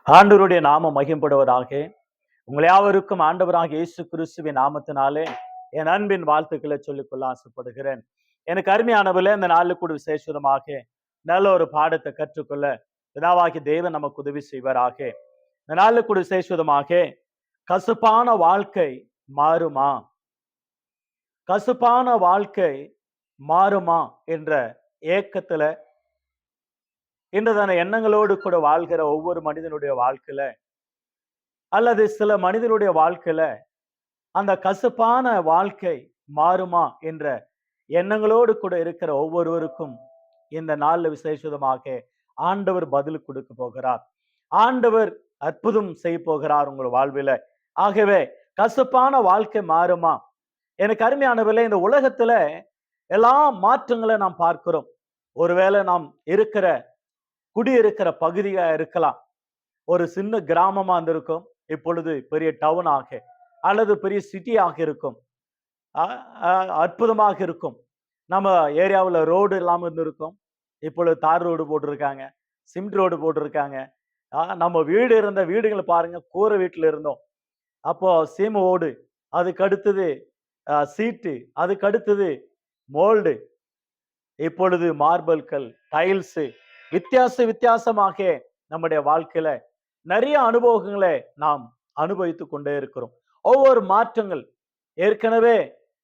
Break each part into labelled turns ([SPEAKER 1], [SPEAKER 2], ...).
[SPEAKER 1] ஆண்டவருடைய நாமம் மகிம்படுவதாக. உங்கள் யாவருக்கும் ஆண்டவராக இயேசு கிறிஸ்துவின் நாமத்தினாலே என் அன்பின் வாழ்த்துக்களை சொல்லிக்கொள்ள ஆசைப்படுகிறேன். எனக்கு அருமையானவர்களே, இந்த நாளில் கூட விசேஷமாக நல்ல ஒரு பாடத்தை கற்றுக்கொள்ள பிதாவாகிய தேவன் நமக்கு உதவி செய்வாராக. இந்த நாளில் கூட விசேஷமாக கசப்பான வாழ்க்கை மாறுமா, கசப்பான வாழ்க்கை மாறுமா என்ற ஏக்கத்துல இன்றதான எண்ணங்களோடு கூட வாழ்கிற ஒவ்வொரு மனிதனுடைய வாழ்க்கையில, அல்லது சில மனிதனுடைய வாழ்க்கையில அந்த கசப்பான வாழ்க்கை மாறுமா என்ற எண்ணங்களோடு கூட இருக்கிற ஒவ்வொருவருக்கும் இந்த நாள்ல விசேஷமாக ஆண்டவர் பதில் கொடுக்க போகிறார். ஆண்டவர் அற்புதம் செய்ய போகிறார் உங்கள் வாழ்வில. ஆகவே கசப்பான வாழ்க்கை மாறுமா? எனக்கு அருமையானவர்களே, இந்த உலகத்துல எல்லா மாற்றங்களை நாம் பார்க்கிறோம். ஒருவேளை நாம் குடியிருக்கிற பகுதியா இருக்கலாம், ஒரு சின்ன கிராமமா இருந்திருக்கும், இப்பொழுது பெரிய டவுன் ஆக அல்லது பெரிய சிட்டியாக இருக்கும். அற்புதமாக இருக்கும். நம்ம ஏரியாவில் ரோடு இல்லாமல் இருந்திருக்கும், இப்பொழுது தார் ரோடு போட்டிருக்காங்க, சிமெண்ட் ரோடு போட்டிருக்காங்க. நம்ம இருந்த வீடுகளை பாருங்க, கூரை வீட்டில் இருந்தோம், அப்போ சீம ஓடு, அதுக்கு அடுத்தது சீட்டு, அதுக்கு அடுத்தது மோல்டு, இப்பொழுது மார்பல்கள், டைல்ஸ், வித்தியாசமாக நம்முடைய வாழ்க்கையில நிறைய அனுபவங்களை நாம் அனுபவித்துக் கொண்டே இருக்கிறோம். ஒவ்வொரு மாற்றங்கள், ஏற்கனவே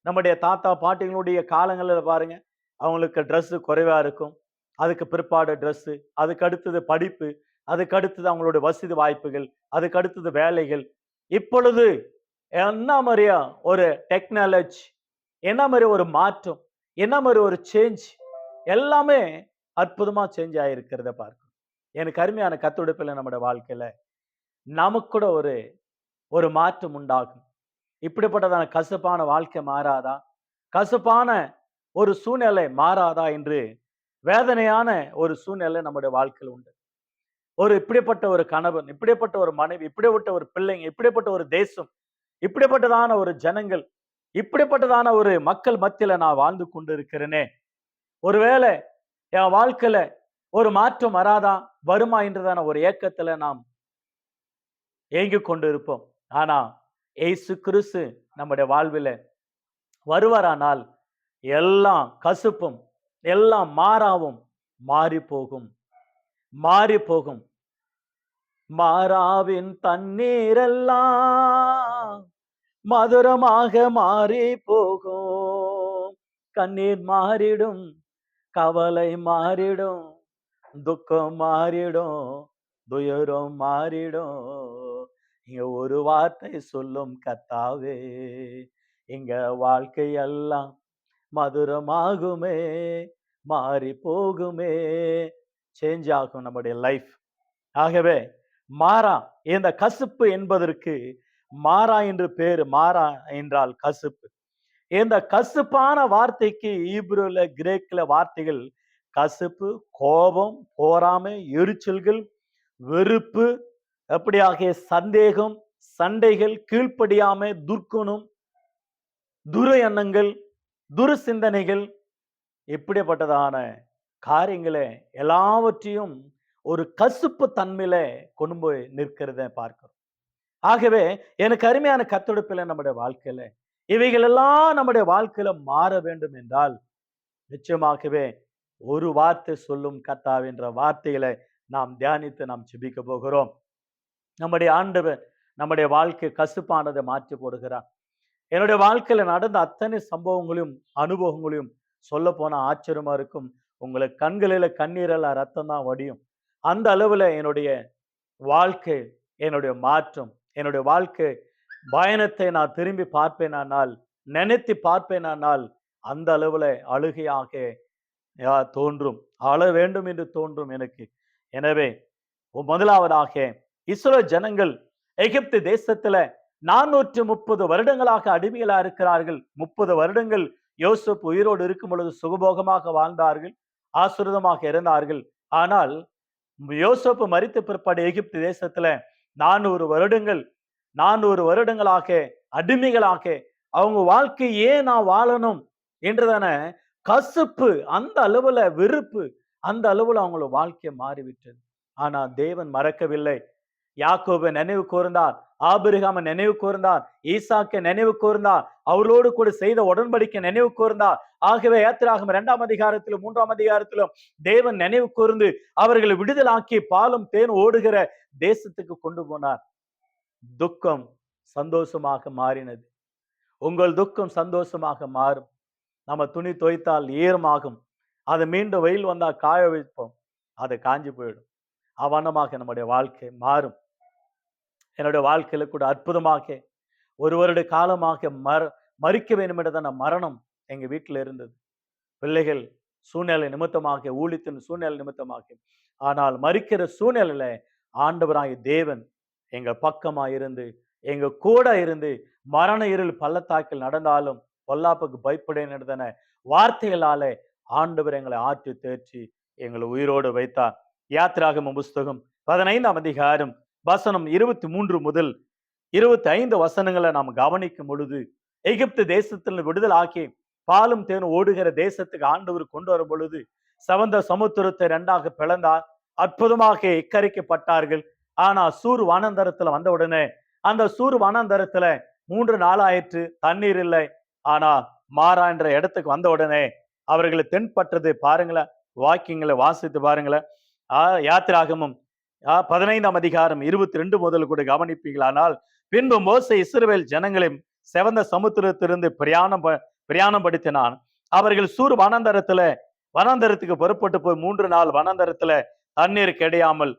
[SPEAKER 1] நம்முடைய தாத்தா பாட்டிகளுடைய காலங்களில் பாருங்க, அவங்களுக்கு ட்ரெஸ் குறைவா இருக்கும், அதுக்கு பிற்பாடு ட்ரெஸ், அதுக்கு அடுத்தது படிப்பு, அதுக்கு அடுத்தது அவங்களுடைய வசதி வாய்ப்புகள், அதுக்கு அடுத்தது வேலைகள். இப்பொழுது என்ன மாதிரியா ஒரு டெக்னாலஜி, என்ன மாதிரி ஒரு மாற்றம், என்ன மாதிரி ஒரு சேஞ்ச், எல்லாமே அற்புதமா சேஞ்ச் ஆகிருக்கிறத பார்க்கணும். எனக்கு அருமையான கத்துடைப்பில் நம்முடைய வாழ்க்கையில நமக்கு கூட ஒரு மாற்றம் உண்டாகும். இப்படிப்பட்டதான கசப்பான வாழ்க்கை மாறாதா, கசப்பான ஒரு சூழ்நிலை மாறாதா என்று வேதனையான ஒரு சூழ்நிலை நம்முடைய வாழ்க்கையில் உண்டு. இப்படிப்பட்ட ஒரு கணவன், இப்படிப்பட்ட ஒரு மனைவி, இப்படிப்பட்ட ஒரு பிள்ளைங்க, இப்படிப்பட்ட ஒரு தேசம், இப்படிப்பட்டதான ஒரு ஜனங்கள், இப்படிப்பட்டதான ஒரு மக்கள் மத்தியில நான் வாழ்ந்து கொண்டு இருக்கிறேனே, ஒருவேளை என் வாழ்க்கையில ஒரு மாற்றம் வராதா, வருமா என்றதான ஒரு ஏக்கத்துல நாம் ஏங்கிக் கொண்டு இருப்போம். ஆனா இயேசு கிறிஸ்து நம்முடைய வாழ்வில வருவாரானால் எல்லாம் கசுப்பும் எல்லாம் மாறாவும் மாறி போகும். மாறாவின் தண்ணீரெல்லாம் மதுரமாக மாறி போகும். கண்ணீர் மாறிடும், கவலை மாறிடும், துக்கம் மாறிடும், துயரம் மாறிடும். இங்க ஒரு வார்த்தை சொல்லும் கர்த்தாவே, இங்க வாழ்க்கையெல்லாம் மதுரமாகுமே, மாறி போகுமே, சேஞ்ச் ஆகும் நம்முடைய லைஃப். ஆகவே மாறா, இந்த கசுப்பு என்பதற்கு மாறா என்று பேரு. மாறா என்றால் கசுப்பு. இந்த கசுப்பான வார்த்தைக்கு ஈப்ரூல, கிரேக்ல வார்த்தைகள் கசுப்பு, கோபம், போராமை, எரிச்சல்கள், வெறுப்பு, அப்படியாகிய சந்தேகம், சண்டைகள், கீழ்ப்படியாமை, துர்க்குணம், துர எண்ணங்கள், துர சிந்தனைகள், இப்படிப்பட்டதான காரியங்களை எல்லாவற்றையும் ஒரு கசுப்பு தன்மையில கொண்டு போய் நிற்கிறத பார்க்கிறோம். ஆகவே எனக்கு அருமையான கத்தொடுப்பில் நம்முடைய வாழ்க்கையில இவைகள் எல்லாம் நம்முடைய வாழ்க்கையில மாற வேண்டும் என்றால் நிச்சயமாகவே ஒரு வார்த்தை சொல்லும் கர்த்தாவே என்ற வார்த்தைகளை நாம் தியானித்து நாம் ஜெபிக்க போகிறோம். நம்முடைய ஆண்டவர் நம்முடைய வாழ்க்கை கசுப்பானதை மாற்றி போடுகிறார். என்னுடைய வாழ்க்கையில நடந்த அத்தனை சம்பவங்களையும் அனுபவங்களையும் சொல்ல போனா ஆச்சரியமா இருக்கும். உங்களுக்கு கண்களில கண்ணீரெல்லாம் ரத்தம் தான் வடியும். அந்த அளவுல என்னுடைய வாழ்க்கை, என்னுடைய மாற்றம், என்னுடைய வாழ்க்கை பயணத்தை நான் திரும்பி பார்ப்பேனானால், நினைத்து பார்ப்பேனானால் அந்த அளவுல அழுகையாக தோன்றும், அழ வேண்டும் என்று தோன்றும் எனக்கு. எனவே முதலாவதாக இஸ்ரவேல் ஜனங்கள் எகிப்து தேசத்துல 430 வருடங்களாக அடிமைகளா இருக்கிறார்கள். 30 வருடங்கள் யோசேப்பு உயிரோடு இருக்கும் பொழுது சுகபோகமாக வாழ்ந்தார்கள், ஆசீர்வாதமாக இருந்தார்கள். ஆனால் யோசேப்பு மரித்த பிற்பாடு எகிப்து தேசத்துல 400 வருடங்களாக அடிமைகளாக அவங்க வாழ்க்கை ஏன் நான் வாழணும் என்றதான கசுப்பு, அந்த அளவுல வெறுப்பு, அந்த அளவுல அவங்களோட வாழ்க்கை மாறிவிட்டது. ஆனா தேவன் மறக்கவில்லை. யாக்கோபை நினைவு கூர்ந்தார், ஆபிரகாமை நினைவு கூர்ந்தார், ஈசாக்கை நினைவு கூர்ந்தார், அவரோடு கூட செய்த உடன்படிக்கை நினைவு கூர்ந்தார். ஆகவே யாத்திராகமம் 2ஆம் அதிகாரத்திலும் 3ஆம் அதிகாரத்திலும் தேவன் நினைவு கூர்ந்து அவர்களை விடுதலாக்கி பாலும் தேன் ஓடுகிற தேசத்துக்கு கொண்டு போனார். துக்கம் சந்தோஷமாக மாறினது. உங்கள் துக்கம் சந்தோஷமாக மாறும். நம்ம துணி துவைத்தால் ஈரமாகும். அது மீண்டும் வெயில் வந்தால் காய வைப்போம், அது காஞ்சி போயிடும். அவனமாக நம்முடைய வாழ்க்கை மாறும். என்னுடைய வாழ்க்கையில கூட அற்புதமாக ஒரு வருட காலமாக மறிக்க வேண்டும் என்றதான மரணம் எங்க வீட்டில் இருந்தது. பிள்ளைகள் சூழ்நிலை நிமித்தமாக, ஊழியத்தின் சூழ்நிலை நிமித்தமாக. ஆனால் மறிக்கிற சூழ்நிலையில ஆண்டவராகிய தேவன் எங்க பக்கமா இருந்து, எங்க கூட இருந்து, மரண இருள் பள்ளத்தாக்கில் நடந்தாலும் பொல்லாப்புக்கு பயப்படேன் என்றதான வார்த்தைகளாலே ஆண்டவர் எங்களை ஆற்றி தேற்றி எங்களை உயிரோடு வைத்தார். யாத்திராகமம் புஸ்தகம் 15ஆம் அதிகாரம் வசனம் 23 முதல் 25 வசனங்களை நாம் கவனிக்கும் பொழுது, எகிப்து தேசத்தில் விடுதலாக்கி பாலும் தேனும் ஓடுகிற தேசத்துக்கு ஆண்டவர் கொண்டு வரும் பொழுது, சவந்த சமுத்திரத்தை 2ஆக பிளந்தார். அற்புதமாக எக்கரிக்கப்பட்டார்கள். ஆனா சூர் வனாந்தரத்துல வந்த உடனே, அந்த சூர் வனாந்தரத்துல 3 நாள் ஆயிற்று, தண்ணீர் இல்லை. ஆனா மாறா என்ற இடத்துக்கு வந்த உடனே அவர்களை தென்பட்டது. பாருங்களேன், வாக்கியங்களை வாசித்து பாருங்களேன். யாத்திராகமம் 15ஆம் அதிகாரம் 22 முதல் கூட கவனிப்பீங்களானால், பின்பு மோசே இஸ்ரவேல் ஜனங்களை செவந்த சமுத்திரத்திலிருந்து பிரயாணம் படுத்தினான். அவர்கள் சூர் வனாந்தரத்துக்கு புறப்பட்டு போய் 3 நாள் வனாந்தரத்துல தண்ணீர் கிடையாமல்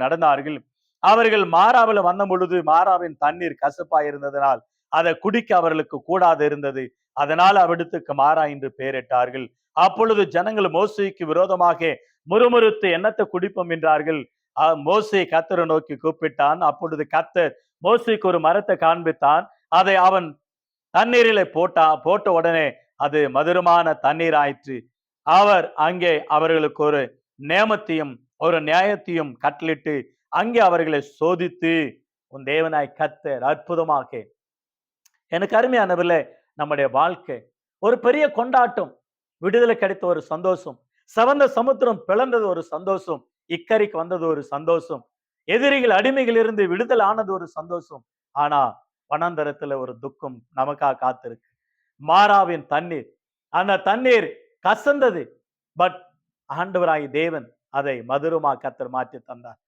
[SPEAKER 1] நடந்தார்கள். அவர்கள் மாறாவில் வந்த பொழுது மாறாவின் தண்ணீர் கசப்பா இருந்ததனால் அதை குடிக்க அவர்களுக்கு கூடாது இருந்தது. அதனால் அவ்விடத்துக்கு மாறா என்று பெயரிட்டார்கள். அப்பொழுது ஜனங்கள் மோசேக்கு விரோதமாக முறுமுறுத்து என்னத்தை குடிப்போம் என்றார்கள். மோசே கர்த்தரை நோக்கி கூப்பிட்டான். அப்பொழுது கர்த்தர் மோசேக்கு ஒரு மரத்தை காண்பித்தான். அதை அவன் தண்ணீரிலே போட்ட உடனே அது மதுரமான தண்ணீர் ஆயிற்று. அவர் அங்கே அவர்களுக்கு ஒரு நேமத்தையும் ஒரு நியாயத்தையும் கட்டளிட்டு அங்கே அவர்களை சோதித்து, உன் தேவனாய் கர்த்தர் அற்புதமாக. எனக்கு அருமையானவர்களே, நம்முடைய வாழ்க்கை ஒரு பெரிய கொண்டாட்டம். விடுதலை கிடைத்த ஒரு சந்தோஷம், சவந்த சமுத்திரம் பிளந்தது ஒரு சந்தோஷம், இக்கரைக்கு வந்தது ஒரு சந்தோஷம், எதிரிகள் அடிமைகள் இருந்து விடுதலை ஆனது ஒரு சந்தோஷம். ஆனா வனாந்தரத்துல ஒரு துக்கம் நமக்காக காத்திருக்கு. மாறாவின் தண்ணீர், அந்த தண்ணீர் கசந்தது. பட் ஆண்டவராகி தேவன் அதை மதுரமா கர்த்தர் மாற்றி தந்தார்.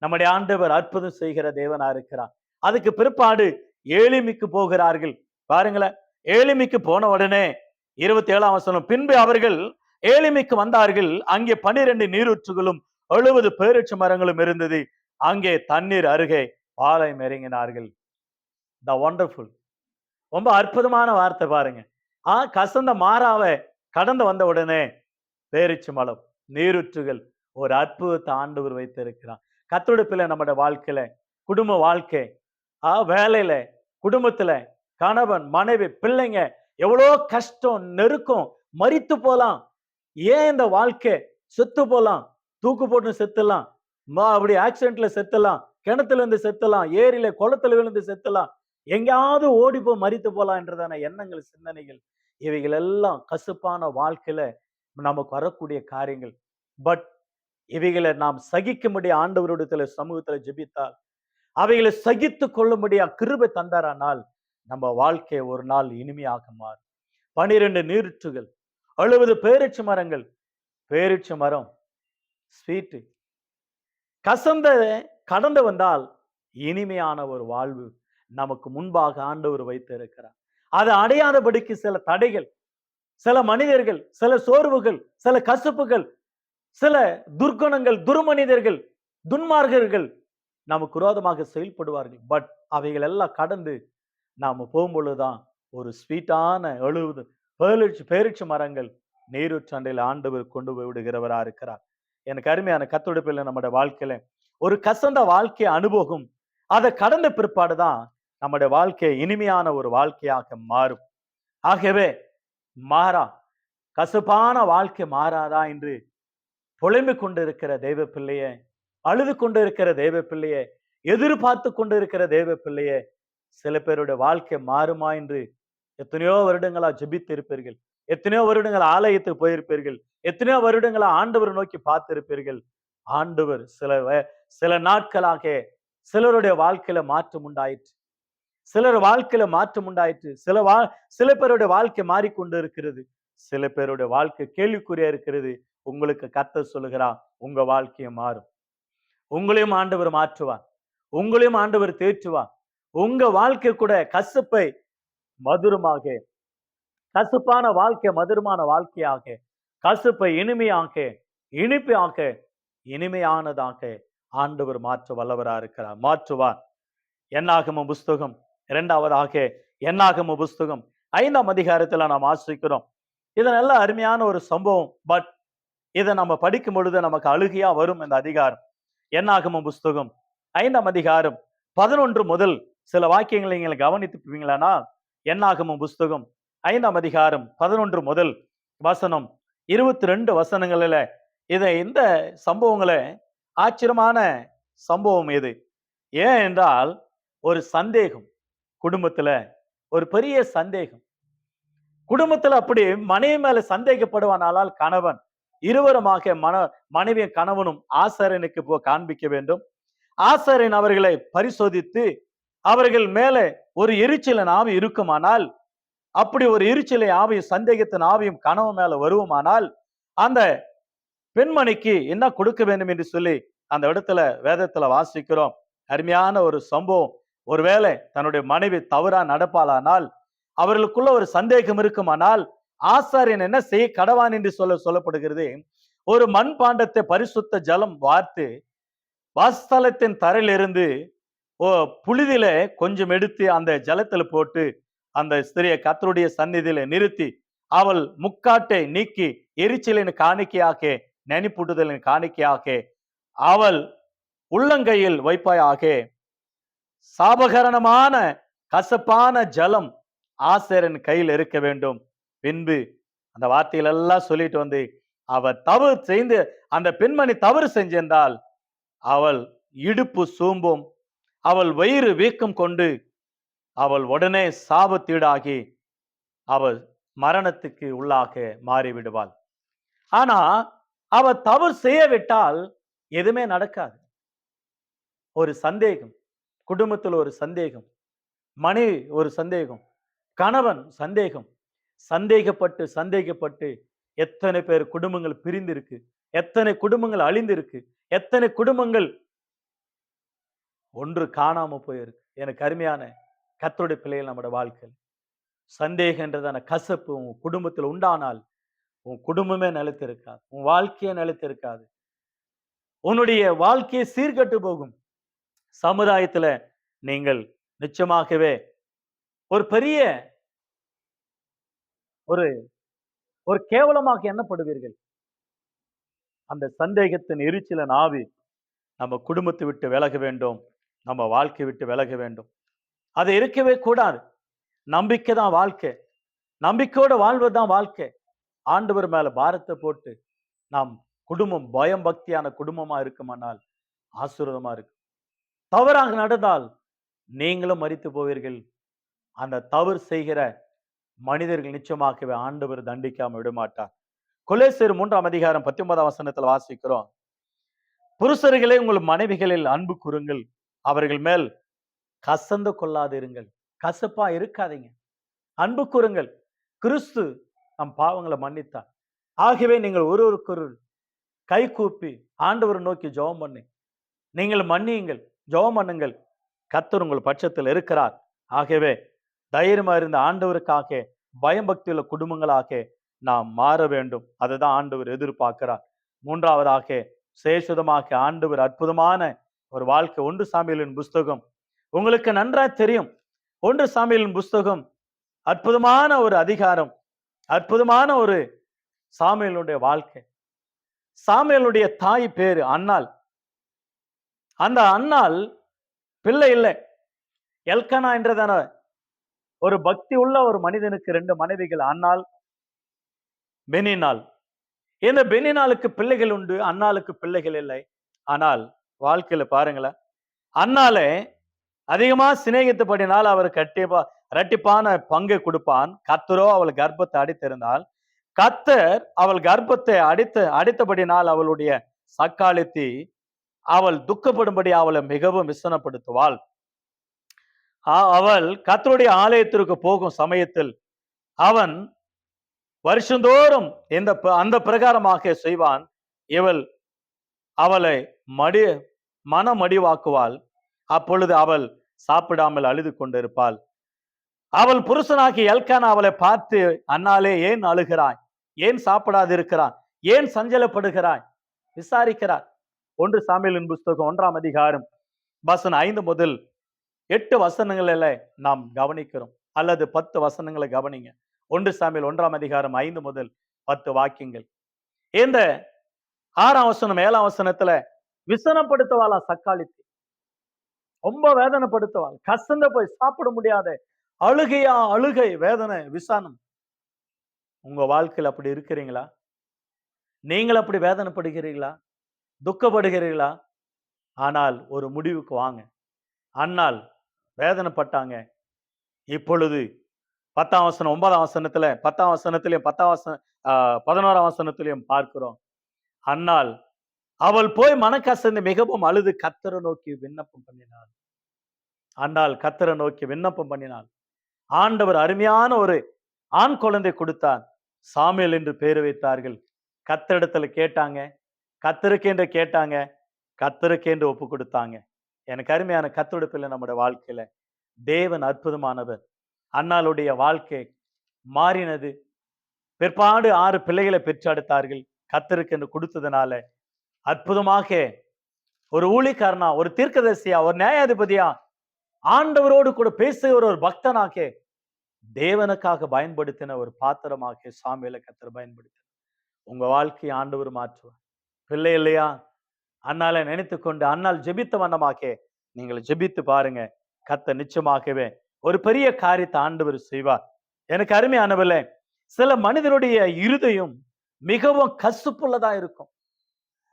[SPEAKER 1] நம்முடைய ஆண்டவர் அற்புதம் செய்கிற தேவனா இருக்கிறார். அதுக்கு பிற்பாடு ஏலிமிக்கு போகிறார்கள். பாருங்களேன், ஏலிமிக்கு போன உடனே 27ஆம் வசனம், பின்பு அவர்கள் ஏலிமிக்கு வந்தார்கள். அங்கே 12 நீரூற்றுகளும் 70 பேரீச்ச மரங்களும் இருந்தது. அங்கே தண்ணீர் அருகே பாளையம் இறங்கினார்கள். த வண்டர்ஃபுல், ரொம்ப அற்புதமான வார்த்தை பாருங்க. கசந்த மாறாவை கடந்து வந்த உடனே பேரீச்ச மரம், நீரூற்றுகள், ஒரு அற்புதத்தை ஆண்டவர் வைத்திருக்கிறார். கர்த்தருடைய பிள்ளை, நம்முடைய வாழ்க்கையில, குடும்ப வாழ்க்கை, வேலையில, குடும்பத்துல, கணவன் மனைவி பிள்ளைங்க, எவ்வளோ கஷ்டம் நெருக்கம், மரித்து போலாம். ஏன் இந்த வாழ்க்கை? செத்து போலாம், தூக்கு போட்டு செத்துலாம், அப்படி ஆக்சிடென்ட்ல செத்துலாம், கிணத்துல இருந்து செத்துலாம், ஏரியில குளத்துல விழுந்து செத்துலாம், எங்கேயாவது ஓடி போய் மரித்து போலாம் என்றதான எண்ணங்கள், சிந்தனைகள், இவைகள் எல்லாம் கசப்பான வாழ்க்கையில நமக்கு வரக்கூடிய காரியங்கள். பட் இவைகளை நாம் சகிக்கும்படி ஆண்டவருடைய சமூகத்துல ஜெபித்தால், அவைகளை சகித்து கொள்ளும்படியா கிருபை தந்தாரானால், நம்ம வாழ்க்கை ஒரு நாள் இனிமையாக மாறும். 12 நீரூற்றுகள், 70 பேரீச்ச மரங்கள். பேரீச்ச மரம் ஸ்வீட், கசந்த கடந்து வந்தால் இனிமையான ஒரு வாழ்வு நமக்கு முன்பாக ஆண்டவர் வைத்து இருக்கிறார். அதை அடையாதபடிக்கு சில தடைகள், சில மனிதர்கள், சில சோர்வுகள், சில கசப்புகள், சில துர்க்குணங்கள், துர்மனிதர்கள், துன்மார்கர்கள் நமக்கு விரோதமாக செயல்படுவார்கள். பட் அவைகள் எல்லாம் கடந்து நாம போகும்பொழுதுதான் ஒரு ஸ்வீட்டான 70 பேரீச்ச மரங்கள் நீரூற்றண்டையில் ஆண்டவர் கொண்டு போய் விடுகிறவரா இருக்கிறார். எனக்கு அருமையான கர்த்தருடைய பிள்ளை, நம்முடைய வாழ்க்கையில ஒரு கசந்த வாழ்க்கை அனுபவம், அதை கடந்த பிற்பாடுதான் நம்முடைய வாழ்க்கை இனிமையான ஒரு வாழ்க்கையாக மாறும். ஆகவே மாறா, கசப்பான வாழ்க்கை மாறாதா என்று புலம்பிக் கொண்டிருக்கிற தெய்வ பிள்ளையே, அழுது கொண்டிருக்கிற தெய்வ பிள்ளையே, எதிர்பார்த்து கொண்டிருக்கிற தெய்வ பிள்ளையே, சில பேருடைய வாழ்க்கை மாறுமா என்று எத்தனையோ வருடங்களா ஜெபித்து இருப்பீர்கள், எத்தனையோ வருடங்கள் ஆலயத்துக்கு போயிருப்பீர்கள், எத்தனையோ வருடங்களா ஆண்டவரை நோக்கி பார்த்திருப்பீர்கள். ஆண்டவர் சில நாட்களாக சிலருடைய வாழ்க்கையில மாற்றம் உண்டாயிற்று. சிலர் வாழ்க்கையில மாற்றம் உண்டாயிற்று. சில பேருடைய வாழ்க்கை மாறிக்கொண்டு இருக்கிறது. சில பேருடைய வாழ்க்கை கேள்விக்குறியா இருக்கிறது. உங்களுக்கு கர்த்தர் சொல்லுகிறார், உங்க வாழ்க்கையும் மாறும். உங்களையும் ஆண்டவர் மாற்றுவார். உங்களையும் ஆண்டவர் தேற்றுவார். உங்க வாழ்க்கை கூட கசப்பை மதுரமாக, கசப்பான வாழ்க்கை மதுரமான வாழ்க்கையாக, கசப்பை இனிமையாக, இனிப்பாக, இனிமையானதாக ஆண்டவர் மாற்ற வல்லவரா இருக்கிறார். மாற்றுவார். என்னாகம புஸ்தகம் 2வதாக என்னாகம புஸ்தகம் 5ஆம் அதிகாரத்துல நாம் வாசிக்கிறோம். இது நல்ல அருமையான ஒரு சம்பவம். பட் இதை நம்ம படிக்கும் பொழுது நமக்கு அழுகையா வரும். இந்த அதிகாரம் என்னாகம புஸ்தகம் 5ஆம் அதிகாரம் 11 முதல் சில வாக்கியங்களை நீங்கள் கவனித்துப்பீங்களா? என்னாகம புஸ்தகம் 5ஆம் அதிகாரம் 11 முதல் வசனம் 22 வசனங்களில இந்த சம்பவங்களை ஆச்சரியமான சம்பவம் இது. ஏன் என்றால் ஒரு சந்தேகம் குடும்பத்துல, ஒரு பெரிய சந்தேகம் குடும்பத்துல. அப்படி மனைவி மேல சந்தேகப்படுவானால் கணவன் இருவருமாக மனைவியும் கணவனும் ஆசாரியனுக்கு காண்பிக்க வேண்டும். ஆசாரியன் அவர்களை பரிசோதித்து அவர்கள் மேல ஒரு எரிச்சலின் ஆவி இருக்குமானால், அப்படி ஒரு எரிச்சலை ஆவியும் சந்தேகத்தின் ஆவியும் கணவன் மேல வருவோமானால் அந்த பெண்மணிக்கு என்ன கொடுக்க வேண்டும் என்று சொல்லி அந்த இடத்துல வேதத்துல வாசிக்கிறோம். அருமையான ஒரு சம்பவம். ஒருவேளை தன்னுடைய மனைவி தவறா நடப்பாளானால், அவர்களுக்குள்ள ஒரு சந்தேகம் இருக்குமானால் ஆசாரியன் என்ன செய்ய கடவான் என்று சொல்லப்படுகிறது. ஒரு மண்பாண்டத்தை பரிசுத்த ஜலம் வார்த்து வாஸ்தலத்தின் தரையிலிருந்து புழுதியில கொஞ்சம் எடுத்து அந்த ஜலத்துல போட்டு அந்த ஸ்திரியை கர்த்தருடைய சந்நிதியில நிறுத்தி அவள் முக்காட்டை நீக்கி எரிச்சலின் காணிக்கையாக, நினைப்பூட்டுதலின் காணிக்கையாக அவள் உள்ளங்கையில் வைப்பாயாக. சாபகரணமான கசப்பான ஜலம் ஆசாரியன் கையில் இருக்க வேண்டும். பின்பு அந்த வார்த்தைகள் எல்லாம் சொல்லிட்டு வந்து அவள் தவறு செய்து அந்த பெண்மணி தவறு செஞ்சிருந்தால் அவள் இடுப்பு சூம்பும், அவள் வயிறு வீக்கம் கொண்டு அவள் உடனே சாபத்தீடாகி அவள் மரணத்துக்கு உள்ளாக மாறிவிடுவாள். ஆனா அவள் தவறு செய்ய விட்டால் எதுவுமே நடக்காது. ஒரு சந்தேகம் குடும்பத்தில், ஒரு சந்தேகம் மனைவி, ஒரு சந்தேகம் கணவன், சந்தேகம் சந்தேகப்பட்டு சந்தேகப்பட்டு எத்தனை பேர் குடும்பங்கள் பிரிந்திருக்கு, எத்தனை குடும்பங்கள் அழிந்திருக்கு, எத்தனை குடும்பங்கள் ஒன்று காணாம போயிருக்கு. எனக்கு அருமையான கர்த்தருடைய பிள்ளைகள், நம்முடைய வாழ்க்கையில் சந்தேகன்றதான கசப்பு உன் குடும்பத்தில் உண்டானால் உன் குடும்பமே நிலைத்திருக்காது, உன் வாழ்க்கையே நிலைத்திருக்காது, உன்னுடைய வாழ்க்கையை சீர்கட்டு போகும். சமுதாயத்துல நீங்கள் நிச்சயமாகவே ஒரு பெரிய ஒரு ஒரு கேவலமாக எண்ணப்படுவீர்கள். அந்த சந்தேகத்தின் எரிச்சலின் ஆவி நம்ம குடும்பத்தை விட்டு விலக வேண்டும், நம்ம வாழ்க்கை விட்டு விலக வேண்டும். அது இருக்கவே கூடாது. நம்பிக்கை தான் வாழ்க்கை. நம்பிக்கையோட வாழ்வதுதான் வாழ்க்கை. ஆண்டவர் மேல பாரத்தை போட்டு நாம் குடும்பம் பயம் பக்தியான குடும்பமா இருக்குமானால் ஆசீர்வாதமா இருக்கு. தவறாக நடந்தால் நீங்களும் மரித்து போவீர்கள். அந்த தவறு செய்கிற மனிதர்கள் நிச்சயமாகவே ஆண்டவர் தண்டிக்காம விடமாட்டார். கொலேசியர் 3ஆம் அதிகாரம் 19ஆம் வசனத்தில் வாசிக்கிறோம். புருஷர்களே உங்கள் மனைவிகளில் அன்பு கூறுங்கள், அவர்கள் மேல் கசந்து கொள்ளாதிருங்கள். கசப்பா இருக்காதீங்க, அன்பு கூறுங்கள். கிறிஸ்து நம் பாவங்களை மன்னித்தார். ஆகவே நீங்கள் ஒருவருக்கொரு கை கூப்பி ஆண்டவரை நோக்கி ஜெபம் பண்ணி நீங்கள் மன்னியுங்கள், ஜெபம் பண்ணுங்கள். கர்த்தர் உங்கள் பட்சத்தில் இருக்கிறார். ஆகவே தைரியமா இருந்த ஆண்டவருக்காக பயம் பக்தியுள்ள குடும்பங்களாக நாம் மாற வேண்டும். அதுதான் ஆண்டவர் எதிர்பார்க்கிறார். 3வதாக சேஷதமாக ஆண்டவர் அற்புதமான ஒரு வாழ்க்கை. 1 சாமுவேலின் புஸ்தகம் உங்களுக்கு நன்றாக தெரியும். 1 சாமுவேலின் புஸ்தகம் அற்புதமான ஒரு அதிகாரம், அற்புதமான ஒரு சாமுவேலுடைய வாழ்க்கை. சாமுவேலுடைய தாய் பேரு அன்னாள். அந்த அன்னாள் பிள்ளை இல்லை. எல்கனா என்றதான ஒரு பக்தி உள்ள ஒரு மனிதனுக்கு 2 மனைவிகள், அன்னாள், பெனினாள். இந்த பெனினாளுக்கு பிள்ளைகள் உண்டு, அன்னாளுக்கு பிள்ளைகள் இல்லை. ஆனால் வாழ்க்கையில பாருங்களேன், அன்னாலே அதிகமா சிநேகித்தபடினால் அவர் இரட்டிப்பான பங்கை கொடுப்பான். கர்த்தரோ அவள் கர்ப்பத்தை அடித்திருந்தால், கர்த்தர் அவள் கர்ப்பத்தை அடித்தபடினால் அவளுடைய சக்காளித்தி அவள் துக்கப்படும்படி அவளை மிகவும் விசனப்படுத்துவாள். அவள் கர்த்தருடைய ஆலயத்திற்கு போகும் சமயத்தில் அவன் வருஷந்தோறும் அந்த பிரகாரமாக செய்வான். இவள் அவளை மனமடிவாக்குவாள். அப்பொழுது அவள் சாப்பிடாமல் அழுது கொண்டிருப்பாள். அவள் புருஷனாகி எல்கானா அவளை பார்த்து, அன்னாலே ஏன் அழுகிறாய், ஏன் சாப்பிடாது இருக்கிறாய், ஏன் சஞ்சலப்படுகிறாய் விசாரிக்கிறார். 1 சாமுவேலின் புஸ்தகம் 1ஆம் அதிகாரம் வசனம் 5 முதல் 8 வசனங்களில நாம் கவனிக்கிறோம், அல்லது 10 வசனங்களை கவனிங்க. 1 சாமுவேல் 1ஆம் அதிகாரம் 5 முதல் 10 வாக்கியங்கள். இந்த 6ஆம் வசனம் 7ஆம் வசனத்துல விசனப்படுத்துவாளா சக்காளித்தி, ரொம்ப வேதனைப்படுத்துவாள். கசந்த போய் சாப்பிட முடியாத அழுகையா அழுகை, வேதனை, விசானம். உங்க வாழ்க்கையில் அப்படி இருக்கிறீங்களா? நீங்கள் அப்படி வேதனைப்படுகிறீர்களா? துக்கப்படுகிறீர்களா? ஆனால் ஒரு முடிவுக்கு வாங்க. அன்னாள் வேதனைப்பட்டாங்க. இப்பொழுது 10ஆம் வசனம் 9ஆம் வசனத்துல 10ஆம் வசனத்திலையும் 11ஆம் வசனத்திலையும் பார்க்கிறோம். அன்னாள் அவள் போய் மனக்கசந்து மிகவும் அழுது கர்த்தரை நோக்கி விண்ணப்பம் பண்ணினாள். அன்னாள் கர்த்தரை நோக்கி விண்ணப்பம் பண்ணினாள். ஆண்டவர் அருமையான ஒரு ஆண் குழந்தை கொடுத்தார். சாமுவேல் என்று பேர் வைத்தார்கள். கர்த்தரிடத்துல கேட்டாங்க, கர்த்தருக்கு என்று கேட்டாங்க, கர்த்தருக்கு என்று ஒப்பு கொடுத்தாங்க. எனக்கு அருமையான கர்த்தருடைய பிள்ளை, நம்முடைய வாழ்க்கையில தேவன் அற்புதமானவர். அன்னாளுடைய வாழ்க்கை மாறினது. பிற்பாடு 6 பிள்ளைகளை பெற்றெடுத்தார்கள். கர்த்தருக்கு என்று கொடுத்ததுனால அற்புதமாக ஒரு ஊழியக்காரனா, ஒரு தீர்க்கதரிசியா, ஒரு நியாயாதிபதியா, ஆண்டவரோடு கூட பேசுகிற ஒரு பக்தனாக, தேவனுக்காக பயன்படுத்தின ஒரு பாத்திரமாக சாமுவேலை கர்த்தர் பயன்படுத்தினார். உங்க வாழ்க்கையை ஆண்டவர் மாற்றுவார். பிள்ளை இல்லையா? அன்னாலை நினைத்து கொண்டு அன்னாள் ஜெபித்த வண்ணமாக நீங்கள் ஜெபித்து பாருங்க. கர்த்தர் நிச்சயமாகவே ஒரு பெரிய காரியத்தை ஆண்டவர் செய்வார். எனக்கு அருமையானவர்களே, சில மனிதனுடைய இருதயம் மிகவும் கசுப்புள்ளதா இருக்கும்.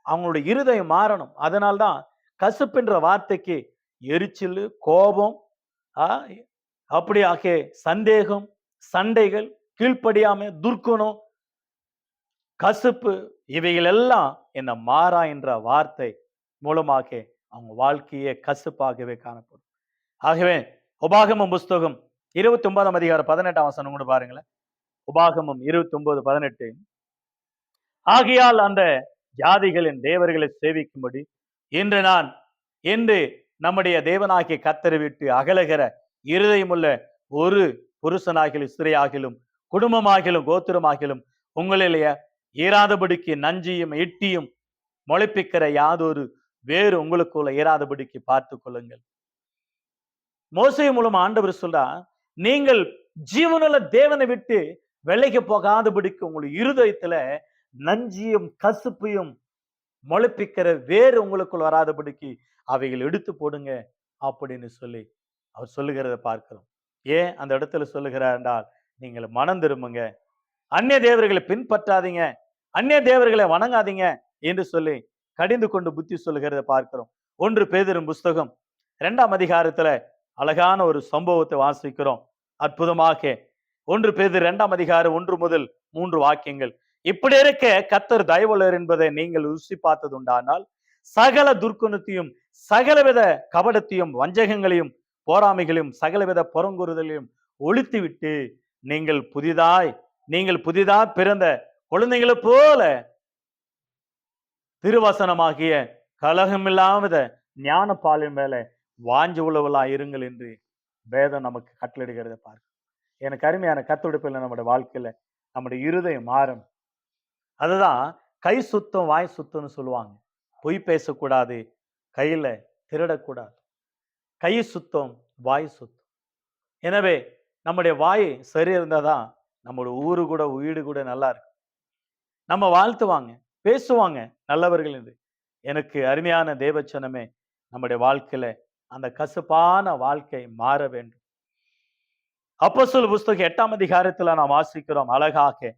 [SPEAKER 1] அவங்களுடைய இருதயம் மாறணும். அதனால்தான் கசுப்புன்ற வார்த்தைக்கு எரிச்சல், கோபம், அப்படியாக சந்தேகம், சண்டைகள், கீழ்ப்படியாமை, துர்க்குணம், கசுப்பு, இவைகள் எல்லாம் இந்த மாறா என்ற வார்த்தை மூலமாக அவங்க வாழ்க்கையே கசுப்பாகவே காணப்படும். ஆகவே உபாகமம் புஸ்தகம் 29ஆம் அதிகாரம் 18ஆம் வசனம் கூட பாருங்களேன். உபாகமம் 29:18. ஆகையால் அந்த ஜாதிகளின் தேவர்களை சேவிக்கும்படி இன்று நான் என்று நம்முடைய தேவனாகிய கர்த்தரை விட்டு அகலுகிற இருதயமுள்ள ஒரு புருஷனாகிலும் ஸ்திரீயாகிலும் குடும்பமாகிலும் கோத்திரமாகிலும் உங்களிலேயே ஏறாதபடிக்கு நஞ்சியும் எட்டியும் முளைப்பிக்கிற யாதொரு வேறு உங்களுக்குள்ள ஏறாதபடிக்கு பார்த்து கொள்ளுங்கள். மோசே மூலம் ஆண்டவர் சொல்றா, நீங்கள் ஜீவனுள்ள தேவனை விட்டு விலைக்கு போகாதபடிக்கு உங்களுடைய இருதயத்துல நஞ்சியும் கசுப்பையும் முளைப்பிக்கிற வேறு உங்களுக்குள் வராதபடிக்கு அவைகள் எடுத்து போடுங்க அப்படின்னு சொல்லி அவர் சொல்லுகிறத பார்க்கிறோம். ஏன் அந்த இடத்துல சொல்லுகிறார் என்றால், நீங்கள் மனம் திரும்புங்க, அந்நிய தேவர்களை பின்பற்றாதீங்க, அந்நிய தேவர்களை வணங்காதீங்க என்று சொல்லி கடிந்து கொண்டு புத்தி சொல்லுகிறத பார்க்கிறோம். 1 பேதுரு புஸ்தகம் 2ஆம் அதிகாரத்துல அழகான ஒரு சம்பவத்தை வாசிக்கிறோம். அற்புதமாக 1 பேதுரு 2ஆம் அதிகாரம் 1 முதல் 3 வாக்கியங்கள். இப்படி இருக்க கர்த்தர் தயவுள்ளவர் என்பதை நீங்கள் ருசி பார்த்தது உண்டானால் சகல துர்க்குணத்தையும், சகலவித கபடத்தையும், வஞ்சகங்களையும், போராமைகளையும், சகலவித புறங்குறுதலையும் ஒழித்து விட்டு நீங்கள் புதிதாய் பிறந்த குழந்தைகளை போல திருவசனமாகிய கலகமில்லாத ஞான பாலின் மேல வாஞ்சி உள்ளவளா இருங்கள் என்று வேதம் நமக்கு கட்டளிடுகிறத பார்க்க. எனக்கு அருமையான கர்த்தருடைய பிள்ளை, நம்முடைய வாழ்க்கையில நம்முடைய இருதயம் மாறும். அதுதான் கை சுத்தம் வாய் சுத்தம்னு சொல்லுவாங்க. பொய் பேசக்கூடாது, கையில திருடக்கூடாது. கை சுத்தம் வாய் சுத்தம். எனவே நம்முடைய வாய் சரி இருந்தாதான் நம்மளோட ஊரு கூட வீடு கூட நல்லா இருக்கு. நம்ம வாழ்த்துவாங்க, பேசுவாங்க நல்லவர்கள் என்று. எனக்கு அருமையான தேவச்சனமே, நம்முடைய வாழ்க்கையில அந்த கசப்பான வாழ்க்கை மாற வேண்டும். அப்போஸ்தலர் புஸ்தகம் 8ஆம் அதிகாரத்துல நாம் வாசிக்கிறோம் அழகாக.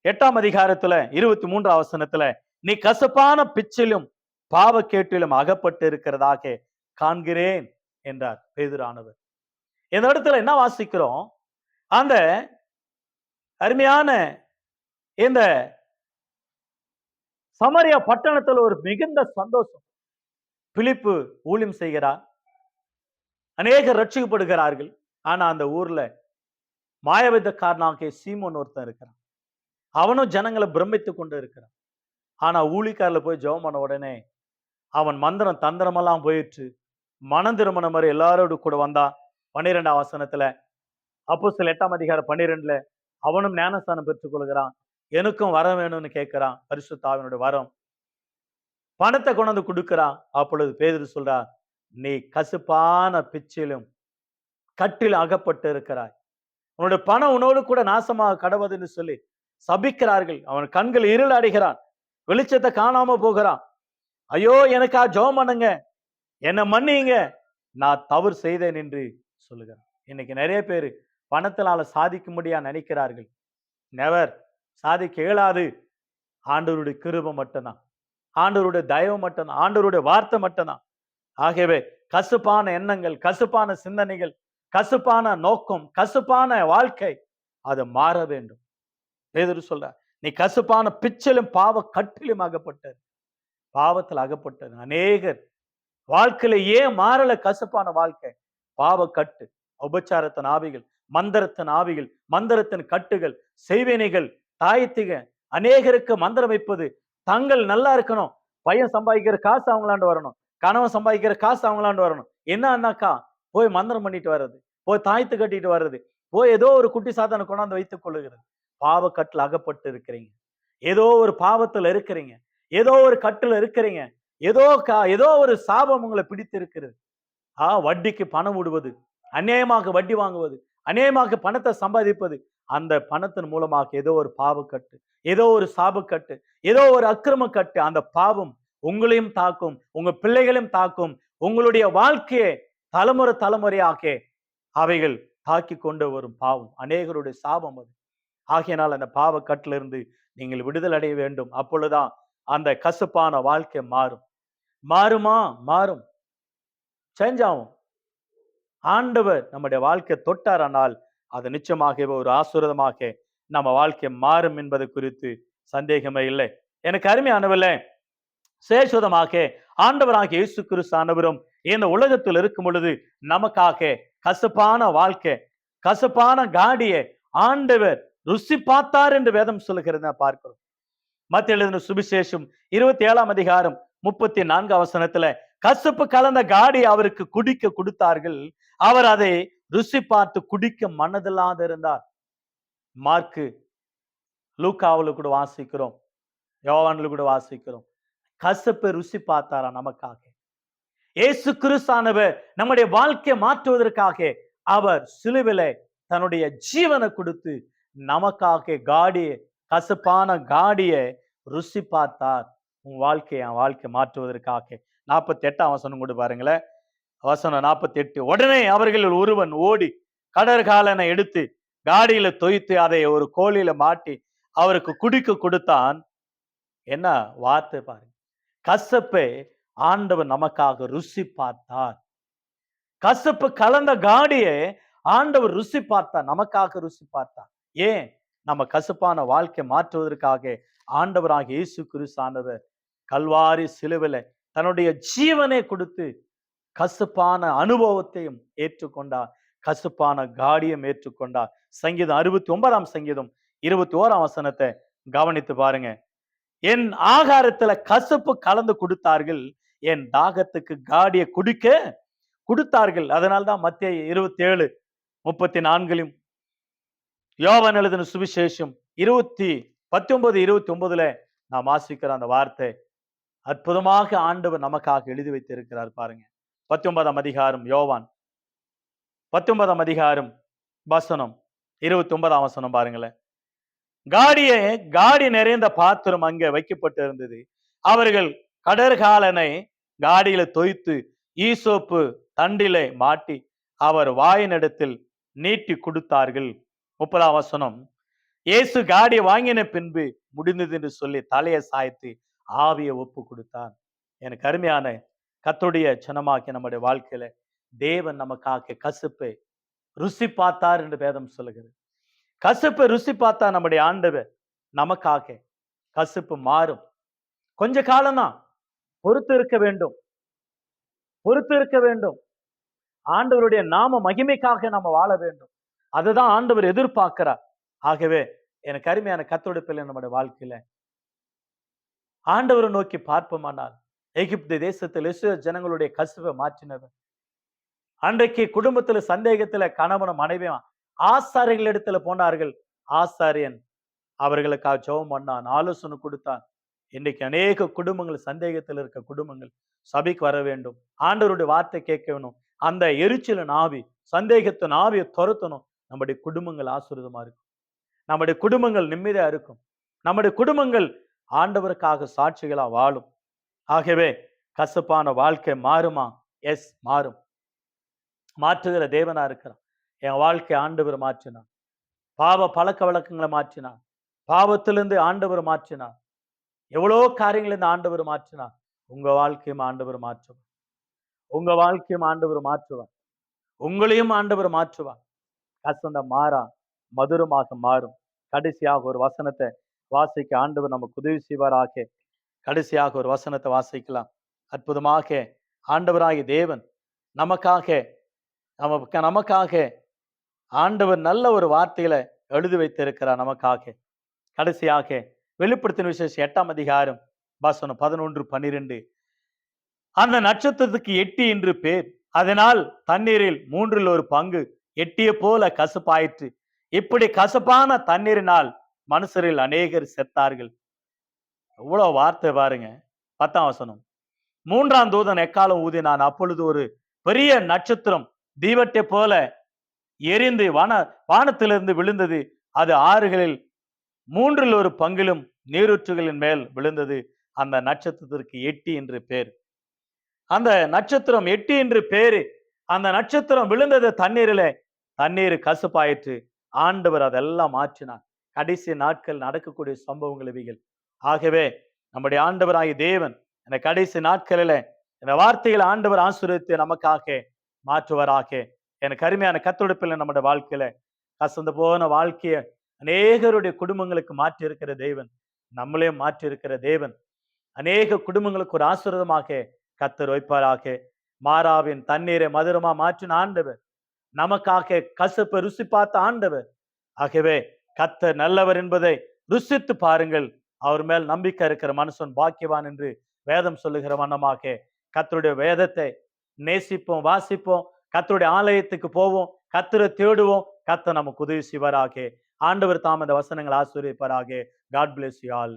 [SPEAKER 1] 8ஆம் அதிகாரத்துல 23ஆம் வசனத்துல, நீ கசப்பான பிச்சிலும் பாவக்கேட்டிலும் அகப்பட்டு இருக்கிறதாக காண்கிறேன் என்றார் பேதுரானவர். இந்த இடத்துல என்ன வாசிக்கிறோம்? அந்த அருமையான இந்த சமரியா பட்டணத்துல ஒரு மிகுந்த சந்தோஷம். பிலிப்பு ஊழியம் செய்கிறார், அநேகர் ரட்சிக்கப்படுகிறார்கள். ஆனா அந்த ஊர்ல மாயவித்தக்காரனாகிய சீமோன் ஒருத்தன் இருக்கிறான். அவனும் ஜனங்களை பிரமித்துக் கொண்டு இருக்கிறான். ஆனா ஊழிக்காரில் போய் ஜெபம் பண்ண உடனே அவன் மந்திரம் தந்திரமெல்லாம் போயிற்று. மனம் திருமண மாதிரி எல்லாரோடு கூட வந்தான். 12ஆம் வசனத்துல, அப்போஸ்தலர் 8ஆம் அதிகாரம் 12ல அவனும் ஞானஸ்தானம் பெற்றுக் கொள்கிறான். எனக்கும் வரம் வேணும்னு கேட்கிறான், பரிசுத்த ஆவியினுடைய வரம். பணத்தை கொண்டு வந்து கொடுக்கிறான். அப்பொழுது பேதுரு சொல்றார், நீ கசுப்பான பிச்சிலும் கட்டில் அகப்பட்டு இருக்கிறாய், உன்னுடைய பணம் உன்னோடு கூட நாசமாக கடவுதுன்னு சொல்லி சபிக்கிறார்கள். அவன் கண்கள் இருள் அடைகிறான், வெளிச்சத்தை காணாம போகிறான். ஐயோ எனக்கா ஜெபம் பண்ணுங்க, என்ன மன்னிங்க, நான் தவறு செய்தேன் என்று சொல்லுகிறான். இன்னைக்கு நிறைய பேர் பணத்தினால சாதிக்க முடியா நினைக்கிறார்கள். நெவர், சாதிக்க இயலாது. ஆண்டவருடைய கிருபை மட்டும்தான், ஆண்டவருடைய தயவு மட்டும்தான், ஆண்டவருடைய வார்த்தை மட்டும்தான். ஆகவே கசுப்பான எண்ணங்கள், கசுப்பான சிந்தனைகள், கசுப்பான நோக்கம், கசுப்பான வாழ்க்கை அது மாற வேண்டும். பேதுரு சொல்ற, நீ கசுப்பான பிச்சிலும் பாவ கட்டிலும் அகப்பட்டது, பாவத்தில் அகப்பட்டது. அநேகர் வாழ்க்கையில ஏன் மாறல? கசப்பான வாழ்க்கை, பாவ கட்டு, உபச்சாரத்தின் ஆவிகள், மந்திரத்தின் ஆவிகள், மந்திரத்தின் கட்டுகள், செய்வினைகள், தாயத்திக. அநேகருக்கு மந்திரம் வைப்பது, தங்கள் நல்லா இருக்கணும், பையன் சம்பாதிக்கிற காசு அவங்களாண்டு வரணும், கணவன் சம்பாதிக்கிற காசு அவங்களாண்டு வரணும். என்னன்னாக்கா போய் மந்திரம் பண்ணிட்டு வர்றது, போய் தாயத்து கட்டிட்டு வர்றது, போய் ஏதோ ஒரு குட்டி சாதனை கொண்டாந்து வைத்துக் கொள்ளுகிறது. பாவ கட்டில் அகப்பட்டு இருக்கிறீங்க, ஏதோ ஒரு பாவத்துல இருக்கிறீங்க, ஏதோ ஒரு கட்டுல இருக்கிறீங்க, ஏதோ ஒரு சாபம் உங்களை பிடித்து இருக்கிறது. வட்டிக்கு பணம் விடுவது, அநியாயமாக வட்டி வாங்குவது, அநியாயமாக பணத்தை சம்பாதிப்பது, அந்த பணத்தின் மூலமாக ஏதோ ஒரு பாவக்கட்டு, ஏதோ ஒரு சாபக்கட்டு, ஏதோ ஒரு அக்கிரம கட்டு. அந்த பாவம் உங்களையும் தாக்கும், உங்க பிள்ளைகளையும் தாக்கும், உங்களுடைய வாழ்க்கையை தலைமுறை தலைமுறையாக அவைகள் தாக்கி கொண்டு வரும் பாவம், அநேகருடைய சாபம் அது. ஆகையினால் அந்த பாவக்கட்டிலிருந்து நீங்கள் விடுதலை அடைய வேண்டும். அப்பொழுதுதான் அந்த கசப்பான வாழ்க்கை மாறும். மாறுமா? மாறும், சேஞ்ச் ஆகும். ஆண்டவர் நம்முடைய வாழ்க்கை தொட்டாரானால் அது நிச்சயமாக ஒரு ஆசீர்வாதமாக நம்ம வாழ்க்கை மாறும் என்பது குறித்து சந்தேகமே இல்லை. எனக்கு அருமையானவர்களே, சேஷதமாக ஆண்டவராக இயேசு கிறிஸ்து ஆண்டவரும் இந்த உலகத்தில் இருக்கும் பொழுது நமக்காக கசப்பான வாழ்க்கை, கசப்பான காடியை ஆண்டவர் ருசி பார்த்தார் என்று வேதம் சொல்லுகிறத பார்க்கிறோம். மத்திய எழுதின சுவிசேஷம் 27ஆம் அதிகாரம் 34 வசனத்துல, கசப்பு கலந்த காடி அவருக்கு குடிக்க கொடுத்தார்கள், அவர் அதை ருசி பார்த்து குடிக்க மனதில்லாத இருந்தார். மார்க்கு, லூக்காவுல கூட வாசிக்கிறோம், யோவான்ல கூட வாசிக்கிறோம். கசப்பை ருசி பார்த்தாரா நமக்காக. இயேசு கிறிஸ்தானவர் நம்முடைய வாழ்க்கையை மாற்றுவதற்காக அவர் சிலுவிலே தன்னுடைய ஜீவனை கொடுத்து நமக்காக காடியை, கசப்பான காடியை ருசி பார்த்தார். உன் வாழ்க்கையை, என் வாழ்க்கை மாற்றுவதற்காக. 48ஆம் வசனம் கூட பாருங்களேன். வசனம் 48, உடனே அவர்களில் ஒருவன் ஓடி கடற்காலனை எடுத்து காடியில தொய்த்து அதை ஒரு கோழியில மாட்டி அவருக்கு குடிக்க கொடுத்தான். என்ன வார்த்தை பாருங்க, கசப்பை ஆண்டவர் நமக்காக ருசி பார்த்தார். கசப்பு கலந்த காடியை ஆண்டவர் ருசி பார்த்தார், நமக்காக ருசி பார்த்தார். ஏன்? நம்ம கசப்பான வாழ்க்கை மாற்றுவதற்காக ஆண்டவராக இயேசு கிறிஸ்து ஆண்டவர் கல்வாரி சிலுவையில தன்னுடைய ஜீவனை கொடுத்து கசப்பான அனுபவத்தையும் ஏற்றுக்கொண்டார், கசப்பான காடியம் ஏற்றுக்கொண்டார். சங்கீதம் 69ஆம் சங்கீதம் 21ஆம் வசனத்தை கவனித்து பாருங்க. என் ஆகாரத்துல கசப்பு கலந்து கொடுத்தார்கள், என் தாகத்துக்கு காடியை குடிக்க கொடுத்தார்கள். அதனால்தான் மத்திய 27:34 யோவான் எழுதின சுவிசேஷம் 19:29 நாம் வாசிக்கிற அந்த வார்த்தை அற்புதமாக ஆண்டவர் நமக்காக எழுதி வைத்திருக்கிறார் பாருங்க. 19ஆம் அதிகாரம் யோவான் 19ஆம் அதிகாரம் வசனம் 29ஆம் வசனம் பாருங்களேன். காடி நிறைந்த பாத்திரம் அங்கே வைக்கப்பட்டு இருந்தது. அவர்கள் கடற்காலனை காடியில தொய்த்து ஈசோப்பு தண்டிலே மாட்டி அவர் வாயினிடத்தில் நீட்டி கொடுத்தார்கள். 30ஆம் வசனம், இயேசு காடியை வாங்கின பின்பு முடிந்தது என்று சொல்லி தலையை சாய்த்து ஆவியை ஒப்பு கொடுத்தார். எனக்கு அருமையான கர்த்தருடைய ஜனமாகிய நம்முடைய வாழ்க்கையில தேவன் நமக்காக கசப்பை ருசி பார்த்தார் என்று வேதம் சொல்லுகிறது. கசப்பை ருசி பார்த்தா நம்முடைய ஆண்டவர் நமக்காக கசப்பு மாறும். கொஞ்ச காலம்தான். பொறுத்து இருக்க வேண்டும். பொறுத்து இருக்க வேண்டும். ஆண்டவருடைய நாம மகிமைக்காக நம்ம வாழ வேண்டும். அதுதான் ஆண்டவர் எதிர்பார்க்கிறார். ஆகவே எனக்கு அருமையான கர்த்தருடைய பிள்ளை, நம்முடைய வாழ்க்கையில ஆண்டவரை நோக்கி பார்ப்போமானால், எகிப்து தேசத்தில் இஸ்ரவேல் ஜனங்களுடைய கசுவை மாற்றினவர். அன்றைக்கு குடும்பத்துல சந்தேகத்துல கணவனும் மனைவியும் ஆசாரியர்கள் இடத்துல போனார்கள். ஆசாரியன் அவர்களுக்காக ஜெபம் பண்ணான், ஆலோசனை கொடுத்தான். இன்னைக்கு அநேக குடும்பங்கள், சந்தேகத்தில் இருக்க குடும்பங்கள் சபைக்கு வர வேண்டும். ஆண்டவருடைய வார்த்தை கேட்க வேணும். அந்த எரிச்சலின் ஆவி, சந்தேகத்தின் ஆவியை துரத்தணும். நம்முடைய குடும்பங்கள் ஆசீர்வாதமா இருக்கும். நம்முடைய குடும்பங்கள் நிம்மதியா இருக்கும். நம்முடைய குடும்பங்கள் ஆண்டவருக்காக சாட்சிகளா வாழும். ஆகவே கசப்பான வாழ்க்கை மாறுமா? எஸ், மாறும். மாற்றுகிற தேவனா இருக்கிறார். என் வாழ்க்கை ஆண்டவர் மாற்றினார். பாவ பழக்க வழக்கங்களை மாற்றினார். பாவத்திலிருந்து ஆண்டவர் மாற்றினார். எவ்வளோ காரியங்கள் இந்த ஆண்டவர் மாற்றினார். உங்க வாழ்க்கையும் ஆண்டவர் மாற்றுவார். உங்க வாழ்க்கையும் ஆண்டவர் மாற்றுவார். உங்களையும் ஆண்டவர் மாற்றுவார். கசந்த மாறா மதுரமாக மாறும். கடைசியாக ஒரு வசனத்தை வாசிக்க ஆண்டவர் நமக்கு உதவி செய்வாராக. கடைசியாக ஒரு வசனத்தை வாசிக்கலாம். அற்புதமாக ஆண்டவராகிய தேவன் நமக்காக நமக்காக ஆண்டவர் நல்ல ஒரு வார்த்தையில எழுதி வைத்திருக்கிறார் நமக்காக. கடைசியாக வெளிப்படுத்தின விசேஷம் 8ஆம் அதிகாரம் வசனம் 11, 12. அந்த நட்சத்திரத்துக்கு 8 என்று பேர். அதனால் தண்ணீரில் 1/3 எட்டிய போல கசப்பாயிற்று. இப்படி கசப்பான தண்ணீரினால் மனுஷரில் அநேகர் செத்தார்கள். எவ்வளவு வார்த்தை பாருங்க. 10ஆம் வசனம். 3ஆம் தூதன் எக்காலம் ஊதினான். அப்பொழுது ஒரு பெரிய நட்சத்திரம் தீவட்டை போல எரிந்து வானத்திலிருந்து விழுந்தது. அது ஆறுகளில் 1/3 நீரூற்றுகளின் மேல் விழுந்தது. அந்த நட்சத்திரத்திற்கு 8 என்று பேர். அந்த நட்சத்திரம் 8 என்று பேரு. அந்த நட்சத்திரம் விழுந்தது தண்ணீரிலே. தண்ணீர் கசப்பாயிற்று. ஆண்டவர் அதெல்லாம் மாற்றினார். கடைசி நாட்கள் நடக்கக்கூடிய சம்பவங்கள் இவைகள். ஆகவே நம்முடைய ஆண்டவராகிய தேவன் இந்த கடைசி நாட்களில இந்த வார்த்தைகளை ஆண்டவர் ஆசீர்வதித்து நமக்காக மாற்றுவராக. எனக்கு அருமையான கர்த்தருடைய பிள்ளை, நம்முடைய வாழ்க்கையில கசந்து போன வாழ்க்கையை அநேகருடைய குடும்பங்களுக்கு மாற்றி இருக்கிற தேவன், நம்மளையும் மாற்றி இருக்கிற தேவன் அநேக குடும்பங்களுக்கு ஒரு ஆசீர்வாதமாக கர்த்தர் வைப்பாராக. மாறாவின் தண்ணீரை மதுரமா மாற்றின ஆண்டவர், நமக்காக கசப்பை ருசி பார்த்த ஆண்டவர். ஆகவே கர்த்தர் நல்லவர் என்பதை ருசித்து பாருங்கள். அவர் மேல் நம்பிக்கை இருக்கிற மனுஷன் பாக்கியவான் என்று வேதம் சொல்லுகிற வண்ணமாக கர்த்தருடைய வேதத்தை நேசிப்போம், வாசிப்போம், கர்த்தருடைய ஆலயத்துக்கு போவோம், கர்த்தரை தேடுவோம். கர்த்தர் நமக்கு உதவி செய்வாராக. ஆண்டவர் தாம் இந்த வசனங்கள் ஆசீர்வதிப்பாராக. God bless you all.